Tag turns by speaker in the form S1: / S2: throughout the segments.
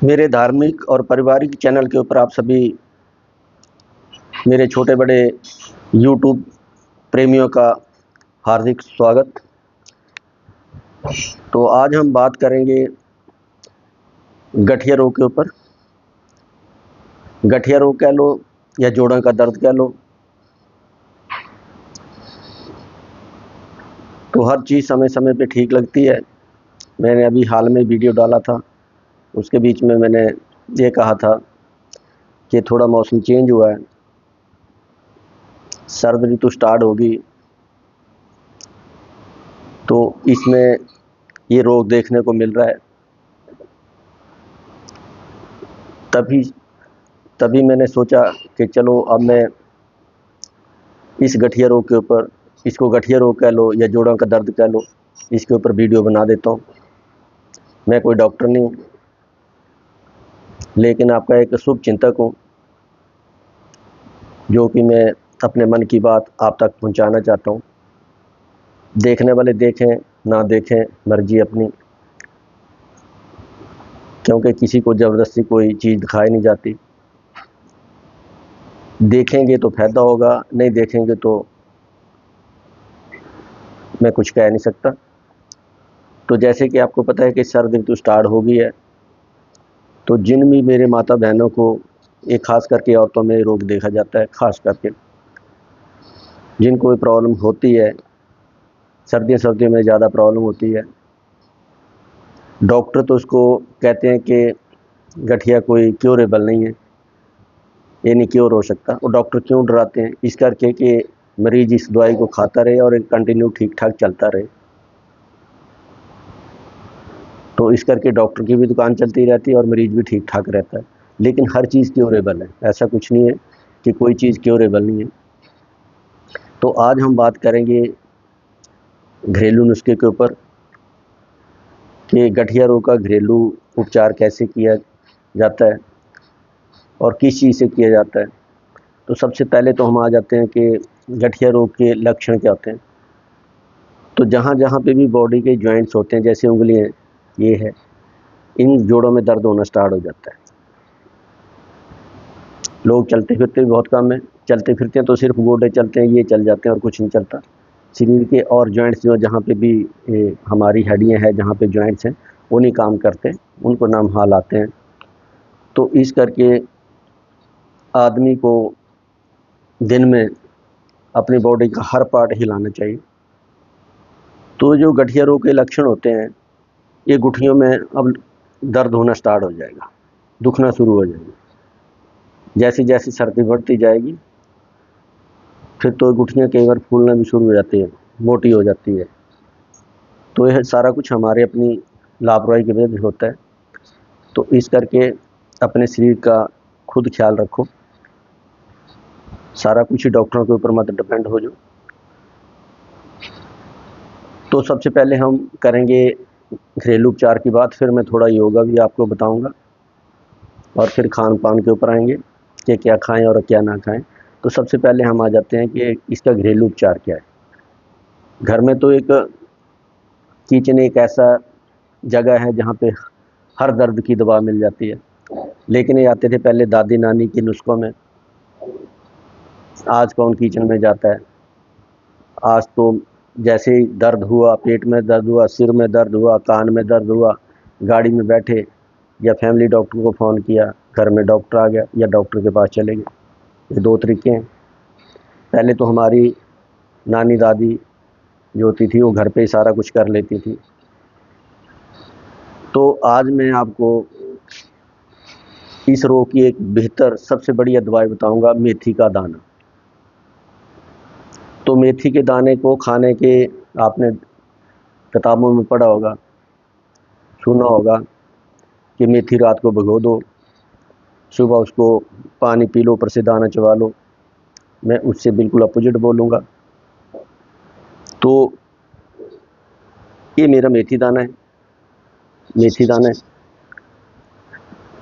S1: मेरे धार्मिक और पारिवारिक चैनल के ऊपर आप सभी मेरे छोटे बड़े यूट्यूब प्रेमियों का हार्दिक स्वागत। तो आज हम बात करेंगे गठिया रोग के ऊपर। गठिया रोग कह लो या जोड़ों का दर्द कह लो, तो हर चीज़ समय समय पे ठीक लगती है। मैंने अभी हाल में वीडियो डाला था, उसके बीच में मैंने ये कहा था कि थोड़ा मौसम चेंज हुआ है, सर्द ऋतु स्टार्ट होगी, तो इसमें ये रोग देखने को मिल रहा है। तभी मैंने सोचा कि चलो अब मैं इस गठिया रोग के ऊपर, इसको गठिया रोग कह लो या जोड़ों का दर्द कह लो, इसके ऊपर वीडियो बना देता हूँ। मैं कोई डॉक्टर नहीं हूँ, लेकिन आपका एक शुभ चिंतक हूँ, जो कि मैं अपने मन की बात आप तक पहुँचाना चाहता हूँ। देखने वाले देखें ना देखें, मर्जी अपनी, क्योंकि किसी को ज़बरदस्ती कोई चीज़ दिखाई नहीं जाती। देखेंगे तो फ़ायदा होगा, नहीं देखेंगे तो मैं कुछ कह नहीं सकता। तो जैसे कि आपको पता है कि सर्द ऋतु स्टार्ट हो गई है, तो जिन भी मेरे माता बहनों को, ये खास करके औरतों में रोग देखा जाता है, खास करके जिनको ये प्रॉब्लम होती है, सर्दियों में ज़्यादा प्रॉब्लम होती है। डॉक्टर तो उसको कहते हैं कि गठिया कोई क्योरेबल नहीं है, ये नहीं क्योर हो सकता। और डॉक्टर क्यों डराते हैं? इस करके कि मरीज इस दवाई को खाता रहे और कंटिन्यू ठीक ठाक चलता रहे। तो इस करके डॉक्टर की भी दुकान चलती रहती है और मरीज भी ठीक ठाक रहता है। लेकिन हर चीज़ क्योरेबल है, ऐसा कुछ नहीं है कि कोई चीज़ क्योरेबल नहीं है। तो आज हम बात करेंगे घरेलू नुस्खे के ऊपर कि गठिया रोग का घरेलू उपचार कैसे किया जाता है और किस चीज़ से किया जाता है। तो सबसे पहले तो हम आ जाते हैं कि गठिया रोग के लक्षण क्या होते हैं। तो जहाँ जहाँ पे भी बॉडी के जॉइंट्स होते हैं, जैसे उंगलियाँ ये है, इन जोड़ों में दर्द होना स्टार्ट हो जाता है। लोग चलते फिरते भी बहुत कम है, चलते फिरते हैं तो सिर्फ गोडे चलते हैं, ये चल जाते हैं और कुछ नहीं चलता। शरीर के और जॉइंट्स जो जहाँ पे भी हमारी हड्डियाँ हैं, जहाँ पे जॉइंट्स हैं, वो नहीं काम करते, उनको नाम हाल आते हैं। तो इस करके आदमी को दिन में अपनी बॉडी का हर पार्ट हिलाना चाहिए। तो जो गठिया रोग के लक्षण होते हैं, ये घुटनों में अब दर्द होना स्टार्ट हो जाएगा, दुखना शुरू हो जाएगा। जैसे जैसे सर्दी बढ़ती जाएगी, फिर तो घुटनियाँ कई बार फूलना भी शुरू हो जाती है, मोटी हो जाती है। तो यह सारा कुछ हमारे अपनी लापरवाही की वजह से होता है। तो इस करके अपने शरीर का खुद ख्याल रखो, सारा कुछ ही डॉक्टरों के ऊपर मत डिपेंड हो जाओ। तो सबसे पहले हम करेंगे घरेलू उपचार की बात, फिर मैं थोड़ा योगा भी आपको बताऊंगा और फिर खान पान के ऊपर आएंगे कि क्या खाएं और क्या ना खाएं। तो सबसे पहले हम आ जाते हैं कि इसका घरेलू उपचार क्या है। घर में तो एक किचन एक ऐसा जगह है जहाँ पे हर दर्द की दवा मिल जाती है, लेकिन ये आते थे पहले दादी नानी के नुस्खों में। आज कौन किचन में जाता है? आज तो जैसे ही दर्द हुआ, पेट में दर्द हुआ, सिर में दर्द हुआ, कान में दर्द हुआ, गाड़ी में बैठे या फैमिली डॉक्टर को फ़ोन किया, घर में डॉक्टर आ गया या डॉक्टर के पास चले गए। ये दो तरीके हैं। पहले तो हमारी नानी दादी जो होती थी, वो घर पे ही सारा कुछ कर लेती थी। तो आज मैं आपको इस रोग की एक बेहतर सबसे बढ़िया दवाई बताऊंगा, मेथी का दाना। तो मेथी के दाने को खाने के, आपने किताबों में पढ़ा होगा, सुना होगा कि मेथी रात को भिगो दो, सुबह उसको पानी पी लो, ऊपर से दाना चबा लो। मैं उससे बिल्कुल अपोजिट बोलूँगा। तो ये मेरा मेथी दाना है, मेथी दाना है।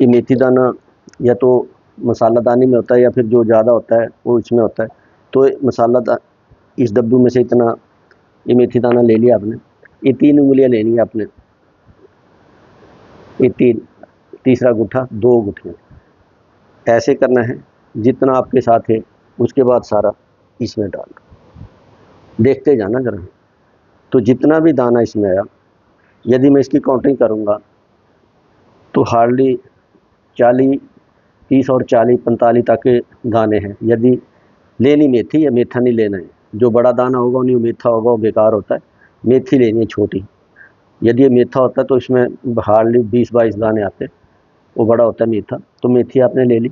S1: ये मेथी दाना या तो मसाला दानी में होता है या फिर जो ज़्यादा होता है वो इसमें होता है। तो इस डब्बू में से इतना ये मेथी दाना ले लिया आपने। ये 3 उंगलियां लेनी है आपने, ये 3। तीसरा गुट्ठा 2 गुठलियाँ, ऐसे करना है। जितना आपके साथ है उसके बाद सारा इसमें डाल, देखते जाना जरा। तो जितना भी दाना इसमें आया, यदि मैं इसकी काउंटिंग करूँगा तो हार्डली 40, 30 और 40, 45 तक के दाने हैं। यदि लेनी मेथी या मेथा नहीं लेना है, जो बड़ा दाना होगा नहीं मेथा होगा, वो बेकार होता है। मेथी लेनी है छोटी। यदि ये मेथा होता है तो इसमें हार्डली 20-22 दाने आते, वो बड़ा होता है मेथा। तो मेथी आपने ले ली,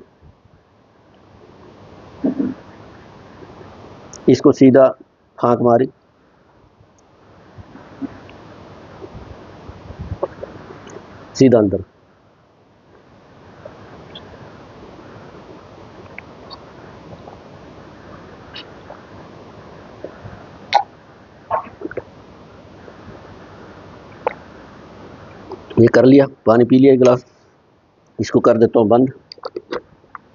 S1: इसको सीधा फाँक मारी, सीधा अंदर। ये कर लिया, पानी पी लिया एक गिलास। इसको कर देता हूँ बंद,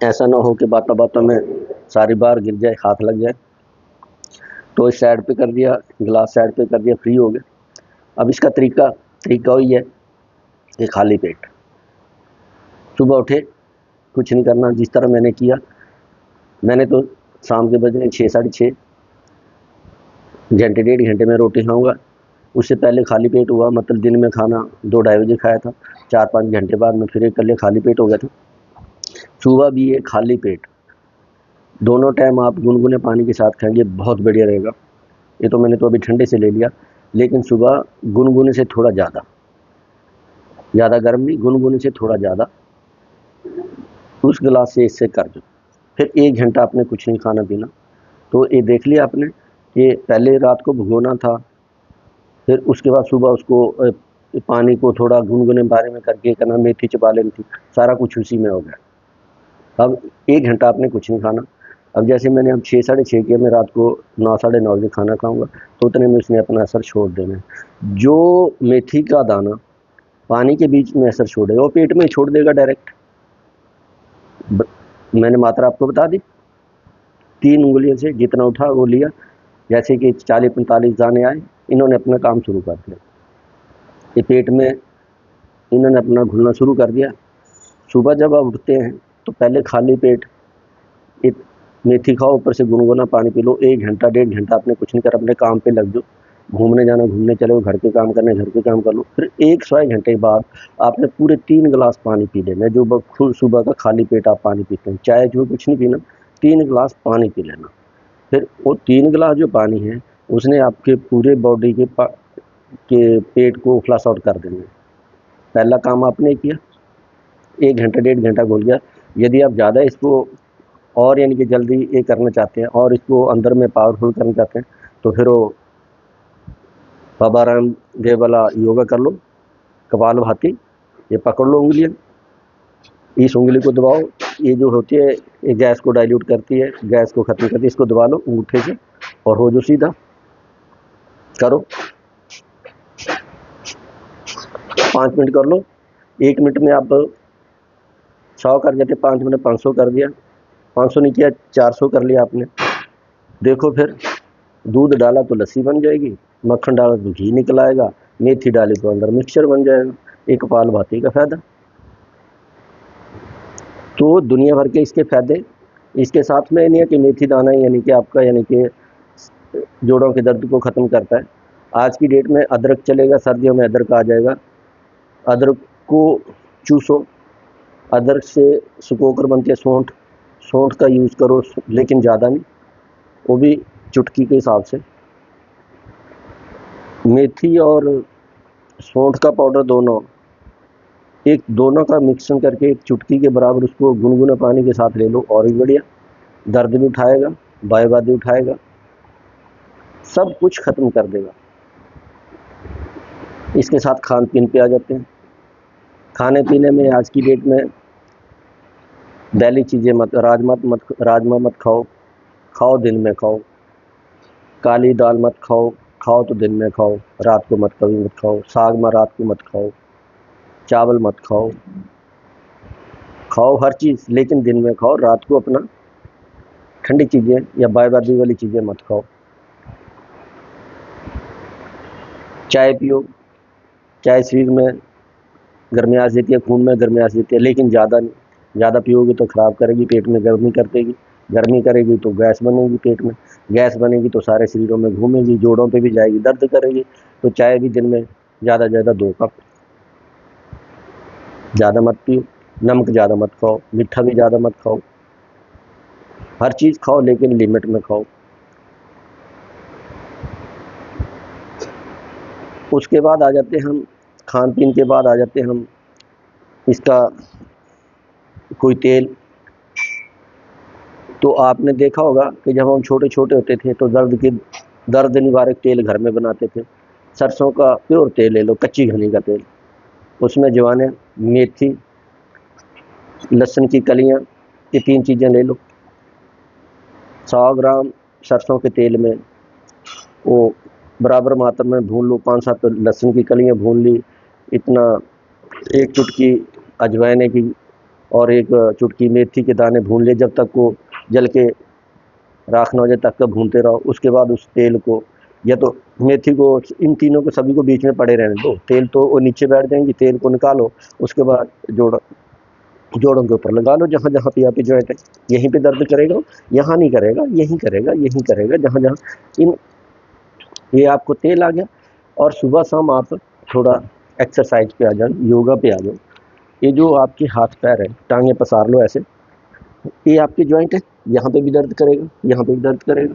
S1: ऐसा ना हो कि बातों बातों में सारी बार गिर जाए, हाथ लग जाए। तो इस साइड पे कर दिया, गिलास साइड पे कर दिया, फ्री हो गया। अब इसका तरीका वही है कि खाली पेट सुबह उठे, कुछ नहीं करना, जिस तरह मैंने किया। मैंने तो शाम के बजे 6, 6:30 घंटे, 1.5 घंटे में रोटी खाऊंगा। उससे पहले खाली पेट हुआ, मतलब दिन में खाना 2-2:30 बजे खाया था, 4-5 घंटे बाद में फिर एक कर लिया, खाली पेट हो गया था। सुबह भी ये खाली पेट दोनों टाइम आप गुनगुने पानी के साथ खाएंगे, बहुत बढ़िया रहेगा। ये तो मैंने तो अभी ठंडे से ले लिया, लेकिन सुबह गुनगुने से थोड़ा ज़्यादा गर्म नहीं, गुनगुने से थोड़ा ज़्यादा उस गिलास से इससे कर दो। फिर 1 घंटा आपने कुछ नहीं खाना पीना। तो ये देख लिया आपने कि पहले रात को भिगोना था, फिर उसके बाद सुबह उसको पानी को थोड़ा गुनगुने पानी में करके करना, मेथी चबा लेनी थी, सारा कुछ उसी में हो गया। अब 1 घंटा आपने कुछ नहीं खाना। अब जैसे मैंने अब 6, 6:30 किया, मैं रात को 9, 9:30 बजे खाना खाऊंगा, तो उतने में उसने अपना असर छोड़ देना है। जो मेथी का दाना पानी के बीच में असर छोड़ेगा, वो पेट में छोड़ देगा डायरेक्ट। मैंने मात्रा आपको बता दी, 3 उंगलियों से जितना उठा वो लिया। जैसे कि 40-45 दाने आए, इन्होंने अपना काम शुरू कर दिया। ये पेट में इन्होंने अपना घुलना शुरू कर दिया। सुबह जब आप उठते हैं तो पहले खाली पेट एक मेथी खाओ, ऊपर से गुनगुना पानी पी लो। 1 घंटा 1.5 घंटा आपने कुछ नहीं करा, अपने काम पे लग जाओ। घूमने जाना घूमने चले, घर के काम करने घर के काम कर लो। फिर 1 घंटे बाद आपने पूरे 3 गिलास पानी पी लेना। जो सुबह का खाली पेट आप पानी पीते हैं, चाय जो कुछ नहीं पीना, 3 गिलास पानी पी लेना। फिर वो 3 गिलास जो पानी है उसने आपके पूरे बॉडी के पेट को फ्लश आउट कर देना है। पहला काम आपने किया, 1 घंटा 1.5 घंटा घुल गया। यदि आप ज़्यादा इसको और यानी कि जल्दी ये करना चाहते हैं और इसको अंदर में पावरफुल करना चाहते हैं, तो फिर वो बाबा रामदेव वाला योगा कर लो, कपाल भाती। ये पकड़ लो उंगलियाँ, इस उंगली को दबाओ, ये जो होती है ये गैस को डाइल्यूट करती है, गैस को ख़त्म करती है। इसको दबा लो अंगूठे से और हो जो सीधा करो। 5 मिनट कर लो। 1 मिनट में आप 100 कर जाते, 5 मिनट 500 कर दिया, 500 नहीं किया 400 कर लिया आपने। देखो फिर दूध डाला तो लस्सी बन जाएगी, मक्खन डाला तो घी निकल आएगा, मेथी डाली तो अंदर मिक्सचर बन जाएगा। एक कपाल भाती का फ़ायदा। तो दुनिया भर के इसके फ़ायदे। इसके साथ में नहीं है कि मेथी दाना यानी कि आपका यानी कि जोड़ों के दर्द को ख़त्म करता है। आज की डेट में अदरक चलेगा, सर्दियों में अदरक आ जाएगा। अदरक को चूसो, अदरक से सुकोकर बनती है सौंठ, सौंठ का यूज़ करो, लेकिन ज़्यादा नहीं, वो भी चुटकी के हिसाब से। मेथी और सौंठ का पाउडर दोनों का मिक्सन करके एक चुटकी के बराबर उसको गुनगुना पानी के साथ ले लो, और भी बढ़िया। दर्द भी उठाएगा, बायबाद भी उठाएगा, सब कुछ ख़त्म कर देगा। इसके साथ खान पीन पे आ जाते हैं। खाने पीने में आज की डेट में दैली चीज़ें राजमा मत खाओ, खाओ दिन में खाओ। काली दाल मत खाओ, खाओ तो दिन में खाओ, रात को कभी मत खाओ। साग में रात को मत खाओ, चावल मत खाओ, खाओ हर चीज़ लेकिन दिन में खाओ। रात को अपना ठंडी चीज़ें या बायबादी वाली चीज़ें मत खाओ। चाय पियो, चाय शरीर में गर्मियाश देती है, खून में गर्मियाश देती है, लेकिन ज़्यादा पियोगे तो ख़राब करेगी, पेट में गर्मी कर देगी, गर्मी करेगी तो गैस बनेगी पेट में, गैस बनेगी तो सारे शरीरों में घूमेगी, जोड़ों पे भी जाएगी, दर्द करेगी। तो चाय भी दिन में ज़्यादा 2 कप, ज़्यादा मत पियो, नमक ज़्यादा मत खाओ, मीठा भी ज़्यादा मत खाओ, हर चीज़ खाओ लेकिन लिमिट में खाओ। उसके बाद आ जाते हैं हम खान पीन के बाद आ जाते हैं हम इसका कोई तेल। तो आपने देखा होगा कि जब हम छोटे छोटे होते थे तो दर्द निवारक तेल घर में बनाते थे। सरसों का प्योर तेल ले लो, कच्ची घनी का तेल, उसमें जवाने, मेथी, लहसुन की कलियां, ये 3 चीज़ें ले लो। 100 ग्राम सरसों के तेल में वो बराबर मात्रा में भून लो, 5-7 लहसुन की कलियां भून ली, इतना 1 चुटकी अजवाइने की और 1 चुटकी मेथी के दाने भून ले, जब तक वो जल के राख ना हो जाए तब तक भूनते रहो। उसके बाद उस तेल को या तो मेथी को, इन तीनों को सभी को बीच में पड़े रहने दो, तेल तो वो नीचे बैठ जाएंगी, तेल को निकालो, उसके बाद जोड़ों के ऊपर लगा लो, जहाँ जहाँ पे यहाँ पे जॉइंट है, यहीं पे दर्द करेगा, यहाँ नहीं करेगा, यहीं करेगा, यहीं करेगा, जहाँ जहाँ इन ये आपको तेल आ गया। और सुबह शाम आप थोड़ा एक्सरसाइज पे आ जाओ, योगा पे आ जाओ। ये जो आपके हाथ पैर है, टांगे पसार लो ऐसे, ये आपके जॉइंट है, यहाँ पे भी दर्द करेगा, यहाँ पे भी दर्द करेगा।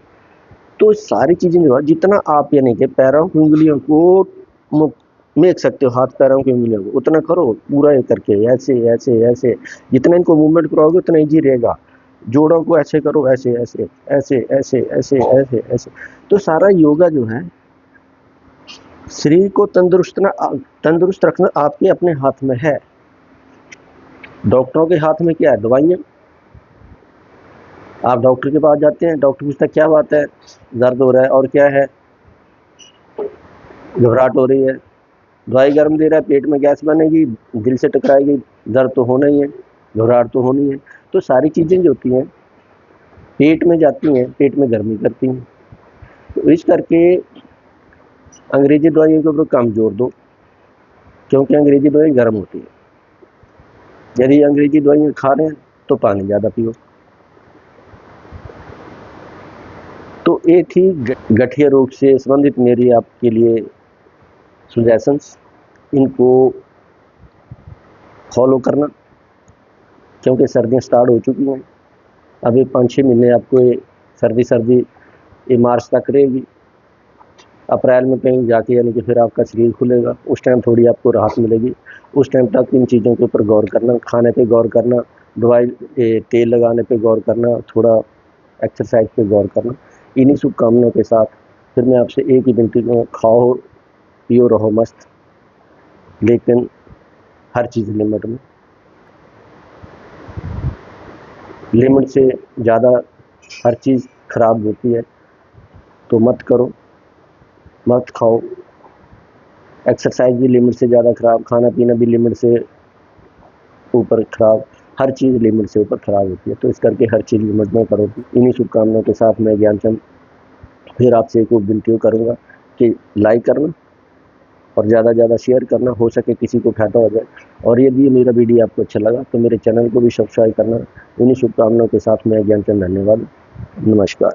S1: तो सारी चीज़ें जो है, जितना आप यानी कि पैरों की उंगलियों को मेक सकते हो, हाथ पैरों की उंगलियों को, उतना करो पूरा ये करके, ऐसे ऐसे ऐसे, जितना इनको मूवमेंट कराओगे उतना ईजी रहेगा। जोड़ों को ऐसे करो, ऐसे ऐसे ऐसे ऐसे ऐसे ऐसे ऐसे। तो सारा योगा जो है, शरीर को तंदुरुस्त रखना आपके अपने हाथ में है। डॉक्टरों के हाथ में क्या है? दवाइयाँ। आप डॉक्टर के पास जाते हैं, डॉक्टर पूछता है क्या बात है, दर्द हो रहा है, और क्या है, घबराहट हो रही है, दवाई गर्म दे रहा है, पेट में गैस बनेगी, दिल से टकराएगी, दर्द तो होना ही है, घबराहट तो होनी है। तो सारी चीज़ें जो होती हैं पेट में जाती हैं, पेट में गर्मी करती हैं। तो इस करके अंग्रेजी दवाइयों के ऊपर कम जोर दो, क्योंकि अंग्रेजी दवाई गर्म होती है। यदि अंग्रेजी दवाइयाँ खा रहे हैं तो पानी ज़्यादा पियो। तो ये थी गठिया रोग से संबंधित मेरी आपके लिए सुजेशंस। इनको फॉलो करना, क्योंकि सर्दियाँ स्टार्ट हो चुकी हैं। अभी 5-6 महीने आपको ये सर्दी ये मार्च तक रहेगी। अप्रैल में कहीं जाके यानी कि फिर आपका शरीर खुलेगा, उस टाइम थोड़ी आपको राहत मिलेगी। उस टाइम तक इन चीज़ों के ऊपर गौर करना, खाने पे गौर करना, दवाई तेल लगाने पे गौर करना, थोड़ा एक्सरसाइज पे गौर करना। इन्हीं शुभकामनाओं के साथ फिर मैं आपसे एक ही विनती करूँ, खाओ पियो रहो मस्त, लेकिन हर चीज़ लिमिट में। लिमिट से ज़्यादा हर चीज़ खराब होती है, तो मत करो, मत खाओ। एक्सरसाइज भी लिमिट से ज़्यादा खराब, खाना पीना भी लिमिट से ऊपर खराब, हर चीज़ लिमिट से ऊपर खराब होती है। तो इस करके हर चीज़ लिमिट में करो। इन्हीं शुभकामनाओं के साथ मैं ज्ञानचंद फिर आपसे एक विनती करूँगा कि लाइक करना और ज़्यादा से ज़्यादा शेयर करना, हो सके किसी को फायदा हो जाए। और यदि मेरा वीडियो आपको अच्छा लगा तो मेरे चैनल को भी सब्सक्राइब करना। इन्हीं शुभकामनाओं के साथ मैं ज्ञानचंद, धन्यवाद, नमस्कार।